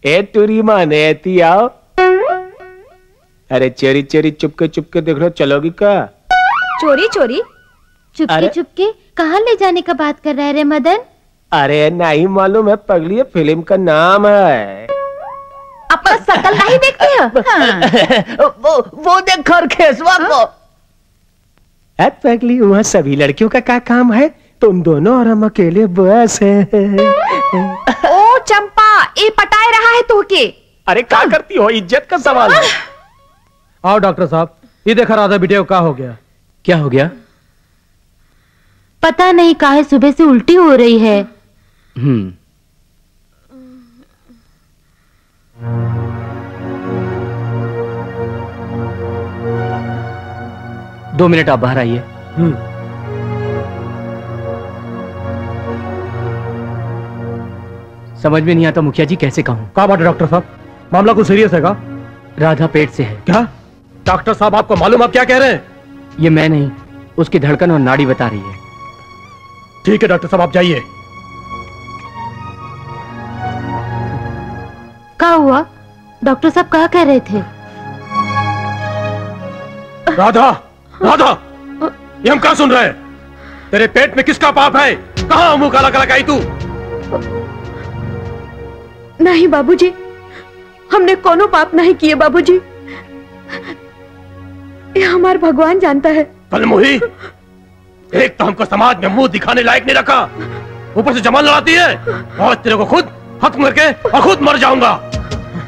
ए टूरी माने ऐती आओ। अरे चोरी चोरी चुपके देख लो, चलोगी का? चोरी चोरी चुपके चुपके कहाँ ले जाने का बात कर रहा है रे मदन? अरे नहीं मालूम है पगली, फिल्म का नाम है। अपना शकल नहीं देखते हो? हाँ। वो देख खरखेसवा को। पगली वहाँ सभी लड़कियों का क्या काम है? तुम दोनों और हम अकेले बस है। ओ चंपा, ये पटाए रहा है तो के? अरे क्या करती हो, इज्जत का सवाल है। आओ डॉक्टर साहब, ये देखा राधा बिटिया को क्या हो गया? क्या हो गया? पता नहीं काहे सुबह से उल्टी हो रही है। 2 मिनट आप बाहर आइए। समझ में नहीं आता मुखिया जी, कैसे कहूं? क्या बात है डॉक्टर साहब, मामला कुछ सीरियस है का? राधा पेट से है। क्या डॉक्टर साहब, आपको मालूम आप क्या कह रहे हैं? ये मैं नहीं, उसकी धड़कन और नाड़ी बता रही है। ठीक है डॉक्टर साहब, आप जाइए। क्या हुआ? डॉक्टर साहब क्या कह रहे थे? राधा, राधा, ये हम क्या सुन रहे हैं? तेरे पेट में किसका पाप है? कहाँ मुंह काला काला आई तू? नहीं बाबूजी, हमने कोनो पाप नहीं किए बाबूजी। ये हमार भगवान जानता है। कलमुही, एक तो हमको समाज में मुंह दिखाने लायक नहीं रखा, ऊपर से जमाल लड़ाती है। और तेरे को खुद खत्म करके और खुद मर जाऊंगा।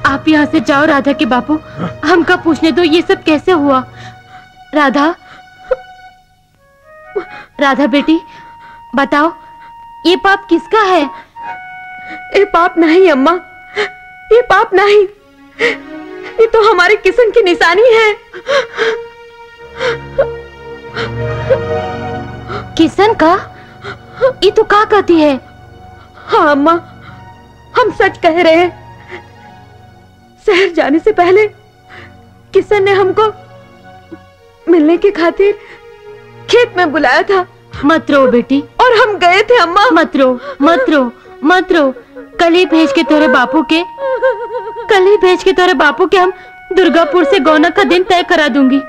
आप यहाँ से जाओ राधा के बापू, हमका पूछने दो ये सब कैसे हुआ। राधा, राधा बेटी बताओ, ये पाप किसका है? ये पाप नहीं अम्मा, ये पाप नहीं, ये तो हमारे किशन की निशानी है। किशन का? ये तो क्या कहती है? हाँ अम्मा, हम सच कह रहे हैं। शहर जाने से पहले किशन ने हमको मिलने की खातिर खेत में बुलाया था। मत रो बेटी। और हम गए थे अम्मा। मत रो, मत रो, मत रो। कल ही भेज के तोरे बापू के हम दुर्गापुर से गौना का दिन तय करा दूंगी।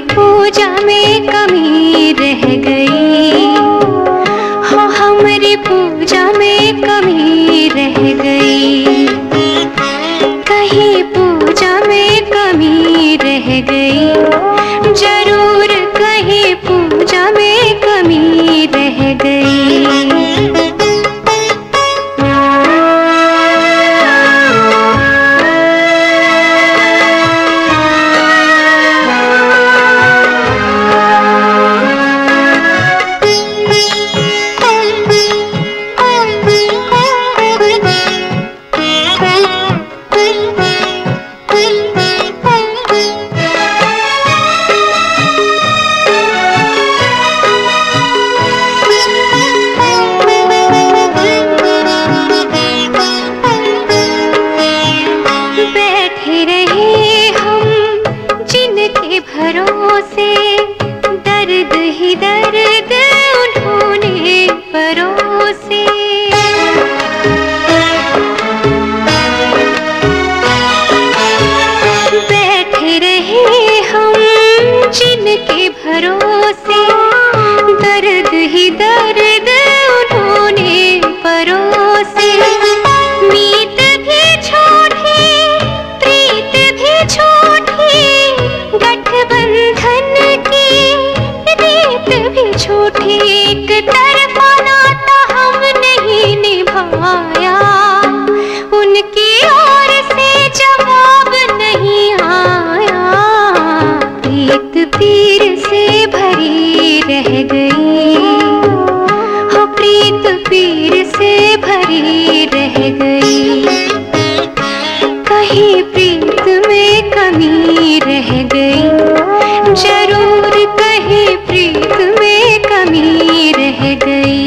पूजा में कमी रह गई, हो हमारी पूजा में कमी रह गई, कहीं पूजा में कमी रह गई, जरूर कहीं पूजा में कमी रह गई। उनकी ओर से जवाब नहीं आया। कमी रह गई, जरूर कहीं प्रीत में कमी रह गई।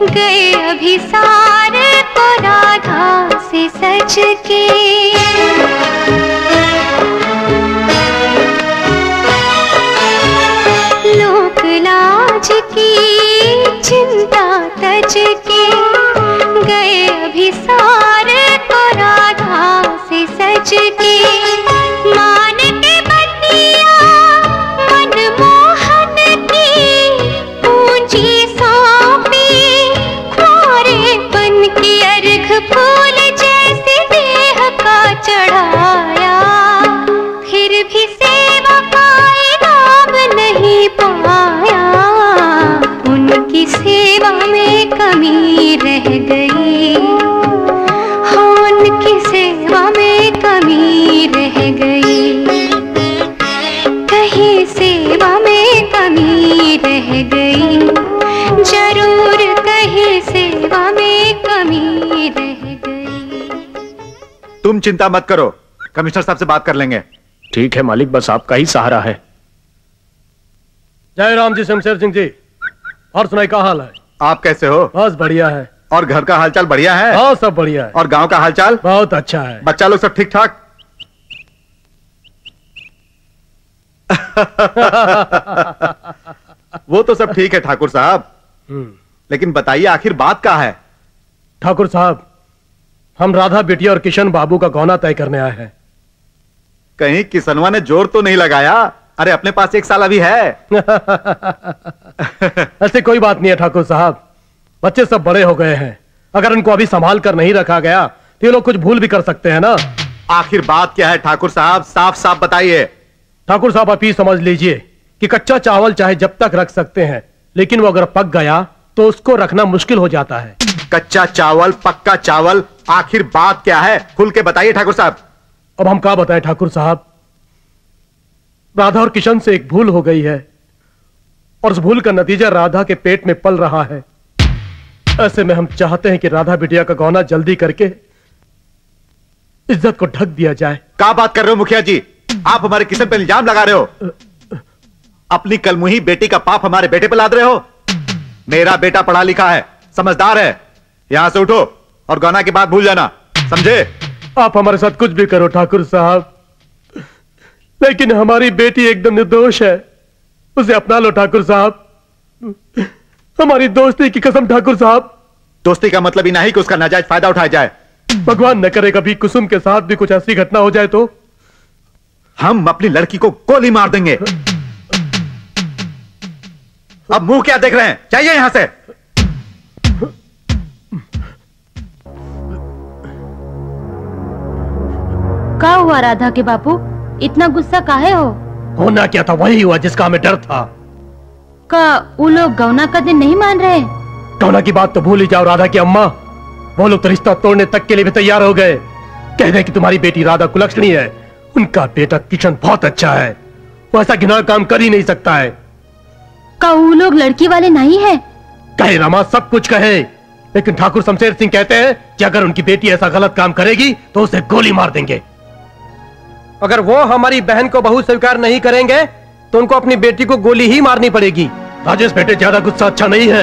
गए अभिसार को राधा से सच के, लोक लाज की चिंता तज के, गए अभिसार को राधा से सच के। मान के बतिया मनमोहन की पूंजी की अर्घ फूल जैसे देह का चढ़ाया, फिर भी सेवा का इनाम नहीं पाया। उनकी सेवा में कमी रह गई, हाँ उनकी सेवा में कमी रह गई, कहीं सेवा में कमी रह गई, जरूर कहीं सेवा में कमी रह गई। तुम चिंता मत करो, कमिश्नर साहब से बात कर लेंगे। ठीक है मालिक, बस आपका ही सहारा है। जय राम जी, शमशेर सिंह जी, और सुनाई क्या हाल है? आप कैसे हो? बस बढ़िया है। और घर का हालचाल बढ़िया है? हाँ सब बढ़िया है। और गांव का हालचाल? बहुत अच्छा है। बच्चा लोग सब ठीक ठाक? वो तो सब ठीक है ठाकुर साहब, लेकिन बताइए आखिर बात क्या है? ठाकुर साहब, हम राधा बिटिया और किशन बाबू का गौना तय करने आए हैं। कहीं किसनवा ने जोर तो नहीं लगाया? अरे अपने पास 1 साल अभी है। ऐसे कोई बात नहीं है ठाकुर साहब, बच्चे सब बड़े हो गए हैं। अगर उनको अभी संभाल कर नहीं रखा गया तो ये लोग कुछ भूल भी कर सकते हैं ना। आखिर बात क्या है ठाकुर साहब, साफ साफ बताइए। ठाकुर साहब आप ही समझ लीजिए कि कच्चा चावल चाहे जब तक रख सकते हैं, लेकिन वो अगर पक गया तो उसको रखना मुश्किल हो जाता है। कच्चा चावल, पक्का चावल, आखिर बात क्या है? खुल के बताइए ठाकुर साहब। अब हम क्या बताएं ठाकुर साहब, राधा और किशन से एक भूल हो गई है और उस भूल का नतीजा राधा के पेट में पल रहा है। ऐसे में हम चाहते हैं कि राधा बिटिया का गौना जल्दी करके इज्जत को ढक दिया जाए। क्या बात कर रहे हो मुखिया जी? आप हमारे किशन पे इल्जाम लगा रहे हो? अपनी कलमुही बेटी का पाप हमारे बेटे पे लाद रहे हो? मेरा बेटा पढ़ा लिखा है, समझदार है। यहां से उठो और गौना की बात भूल जाना, समझे? आप हमारे साथ कुछ भी करो ठाकुर साहब, लेकिन हमारी बेटी एकदम निर्दोष है, उसे अपना लो ठाकुर साहब। हमारी दोस्ती की कसम ठाकुर साहब। दोस्ती का मतलब ही नहीं कि उसका नाजायज फायदा उठाया जाए। भगवान न करे कभी कुसुम के साथ भी कुछ ऐसी घटना हो जाए तो हम अपनी लड़की को गोली मार देंगे। अब मुंह क्या देख रहे हैं? चाहिए यहां से। क्या हुआ राधा के बापू, इतना गुस्सा काहे हो? होना क्या था वही हुआ जिसका हमें डर था। का वो लोग गौना का दिन नहीं मान रहे? गौना की बात तो भूल ही जाओ राधा की अम्मा, वो लोग तो रिश्ता तोड़ने तक के लिए भी तैयार हो गए। कह रहे कि तुम्हारी बेटी राधा कुलक्षणी है, उनका बेटा किशन बहुत अच्छा है, वो ऐसा घिनौना काम कर ही नहीं सकता है। का वो लोग लड़की वाले नहीं है? कहे रमा सब कुछ कहे, लेकिन ठाकुर शमशेर सिंह कहते हैं कि अगर उनकी बेटी ऐसा गलत काम करेगी तो उसे गोली मार देंगे। अगर वो हमारी बहन को बहू स्वीकार नहीं करेंगे तो उनको अपनी बेटी को गोली ही मारनी पड़ेगी। राजेश बेटे ज्यादा गुस्सा अच्छा नहीं है,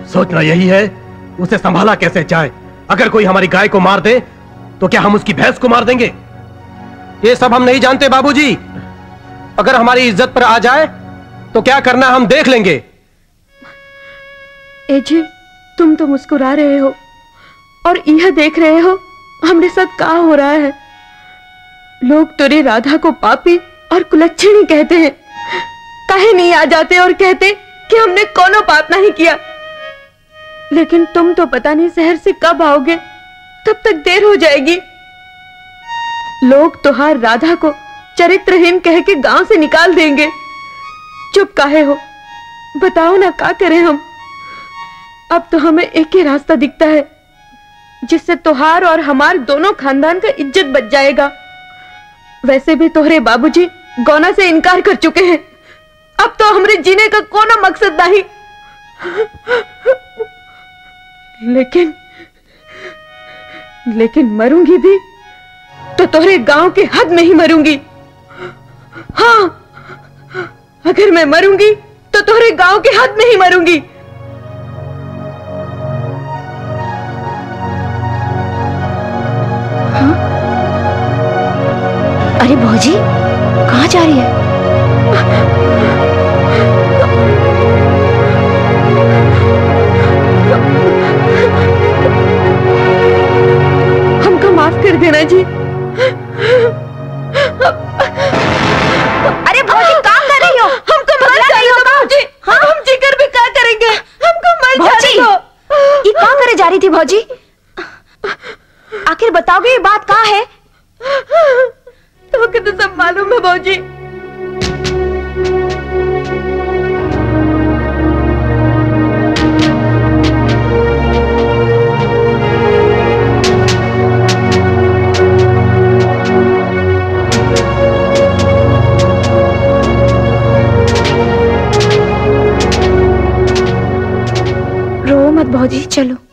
सोचना यही है उसे संभाला कैसे जाए। अगर कोई हमारी गाय को मार दे तो क्या हम उसकी भैंस को मार देंगे? ये सब हम नहीं जानते बाबूजी, अगर हमारी इज्जत पर आ जाए तो क्या करना हम देख लेंगे। एजी, तुम तो मुस्कुरा रहे हो और यह देख रहे हो हमरे साथ क्या हो रहा है। लोग तुरे राधा को पापी और कुलच्छणी कहते हैं, काहे नहीं आ जाते और कहते कि हमने कोनो पाप नहीं किया। लेकिन तुम तो पता नहीं शहर से कब आओगे, तब तक देर हो जाएगी। लोग तुहार राधा को चरित्रहीन कह के गांव से निकाल देंगे। चुप काहे हो? बताओ ना, क्या करें हम? अब तो हमें एक ही रास्ता दिखता है जिससे तुहार और हमार दोनों खानदान का इज्जत बच जाएगा। वैसे भी तोहरे बाबूजी गौना से इनकार कर चुके हैं। अब तो हमरे जीने का कोई मकसद नहीं। लेकिन मरूंगी भी तो तोहरे गांव के हद में ही मरूंगी। हाँ, अगर मैं मरूंगी तो तोहरे गांव के हद में ही मरूंगी। हाँ? अरे भौजी, कहाँ जा रही है? हमको माफ कर देना जी। अरे भौजी, क्या कर रही हो? हमको मर जाने दो भौजी। हाँ? हम जीकर भी क्या करेंगे? हमको मर जाने दो। ये क्या करे जा रही थी भौजी? आखिर बताओगे ये बात कहाँ है? तो सब मालूम है भौजी। रो मत भौजी, चलो।